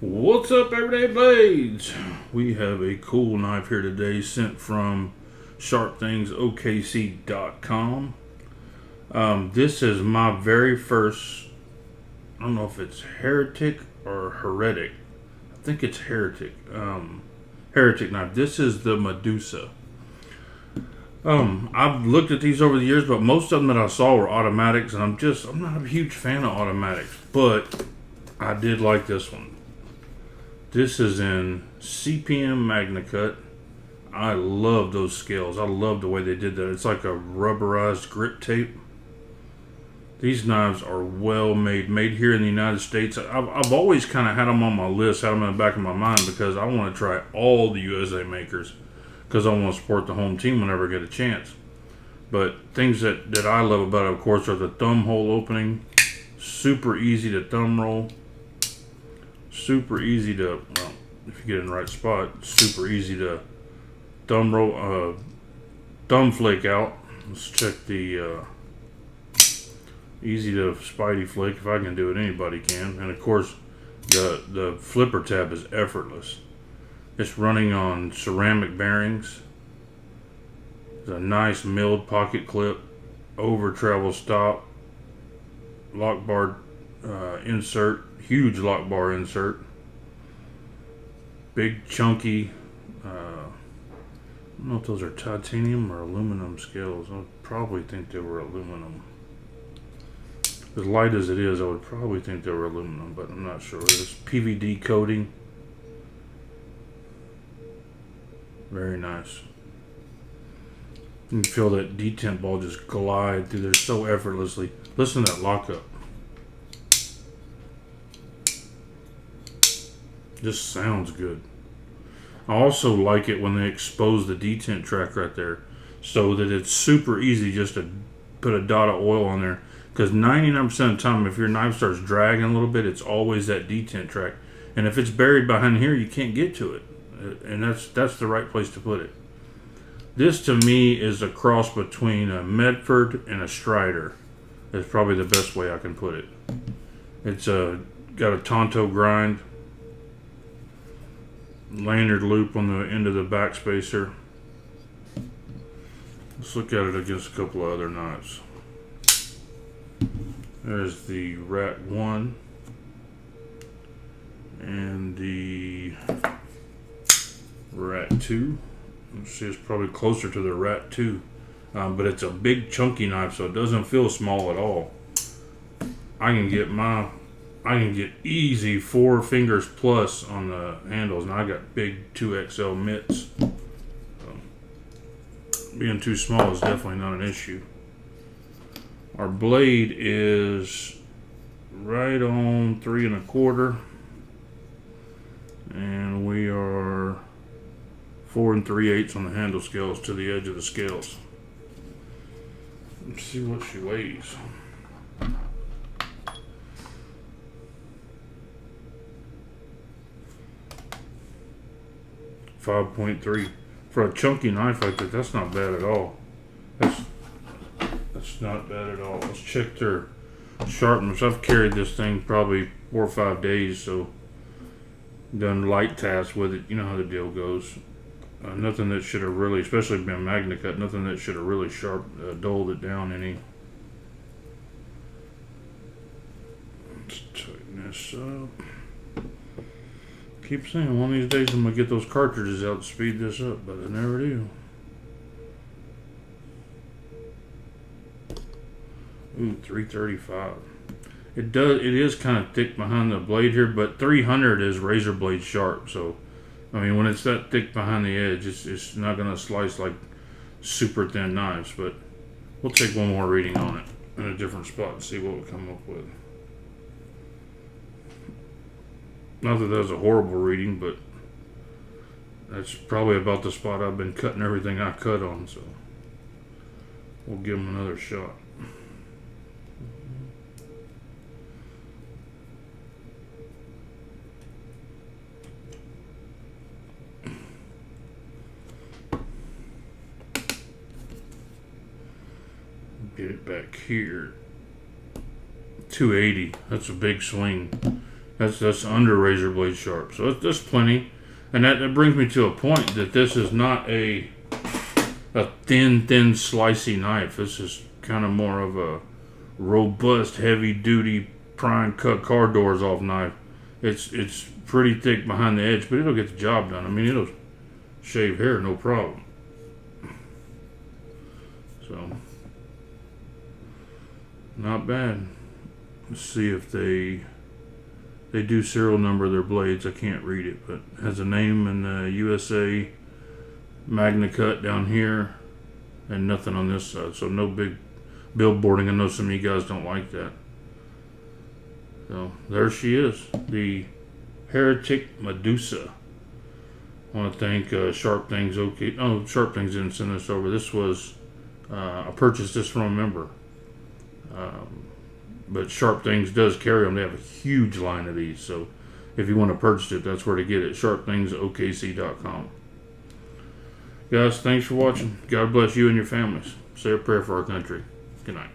What's up, Everyday Blades? We have a cool knife here today sent from sharpthingsokc.com. This is my very first, I don't know if it's Heretic or Heretic. I think it's Heretic. Heretic knife. This is the Medusa. I've looked at these over the years, but most of them that I saw were automatics, and I'm not a huge fan of automatics, but I did like this one. This is in CPM Magnacut. I love those scales. I love the way they did that. It's like a rubberized grip tape. These knives are well made here in the United States. I've always kind of had them on my list, had them in the back of my mind, because I want to try all the USA makers, because I want to support the home team whenever I get a chance. But things that I love about it, of course, are the thumb hole opening. Super easy to thumb roll. Super easy to, well, if you get in the right spot, super easy to thumb roll, thumb flake out. Let's check the easy to spidey flick. If I can do it, anybody can. And of course, the flipper tab is effortless. It's running on ceramic bearings. It's a nice milled pocket clip, over travel stop, lock bar insert. Huge lock bar insert. Big chunky, I don't know if those are titanium or aluminum scales. I would probably think they were aluminum. As light as it is, I would probably think they were aluminum, but I'm not sure. There's PVD coating. Very nice. You can feel that detent ball just glide through there so effortlessly. Listen to that lockup. Just sounds good. I also like it when they expose the detent track right there, so that it's super easy just to put a dot of oil on there, because 99% of the time, if your knife starts dragging a little bit, it's always that detent track, and if it's buried behind here, you can't get to it, and that's the right place to put it. This to me is a cross between a Medford and a Strider. It's probably the best way I can put it. It's got a Tonto grind, lanyard loop on the end of the back spacer. Let's look at it against a couple of other knives. There's the Rat 1 and the Rat 2. Let's see, it's probably closer to the Rat 2, but it's a big chunky knife, so it doesn't feel small at all. I can get easy 4 fingers plus on the handles, and I got big 2XL mitts. Being too small is definitely not an issue. Our blade is right on 3 1/4, and we are 4 3/8 on the handle scales to the edge of the scales. Let's see what she weighs. 5.3. For a chunky knife like that, that's not bad at all. That's not bad at all. Let's check their sharpness. I've carried this thing probably 4 or 5 days, so done light tasks with it. You know how the deal goes. Nothing that should have really, especially been Magnacut, nothing that should have really dulled it down any. Let's tighten this up. Keep saying one of these days I'm gonna get those cartridges out to speed this up, but I never do. Ooh, 335. It is kind of thick behind the blade here, but 300 is razor blade sharp. So, I mean, when it's that thick behind the edge, it's not gonna slice like super thin knives. But we'll take one more reading on it in a different spot and see what we come up with. Not that was a horrible reading, but that's probably about the spot I've been cutting everything I cut on, so we'll give them another shot. Get it back here. 280. That's a big swing. That's under razor blade sharp. So that's plenty. And that brings me to a point that this is not a thin slicey knife. This is kind of more of a robust, heavy duty, prying cut car doors off knife. It's pretty thick behind the edge, but it'll get the job done. I mean, it'll shave hair no problem. So not bad. Let's see if they do serial number their blades. I can't read it, but it has a name in the USA, Magnacut down here, and nothing on this side. So no big billboarding. I know some of you guys don't like that. So there she is, the Heretic Medusa. I want to thank Sharp Things. Okay, oh, Sharp Things didn't send this over. This was I purchased this from a member. But Sharp Things does carry them. They have a huge line of these. So if you want to purchase it, that's where to get it. SharpThingsOKC.com. Guys, thanks for watching. God bless you and your families. Say a prayer for our country. Good night.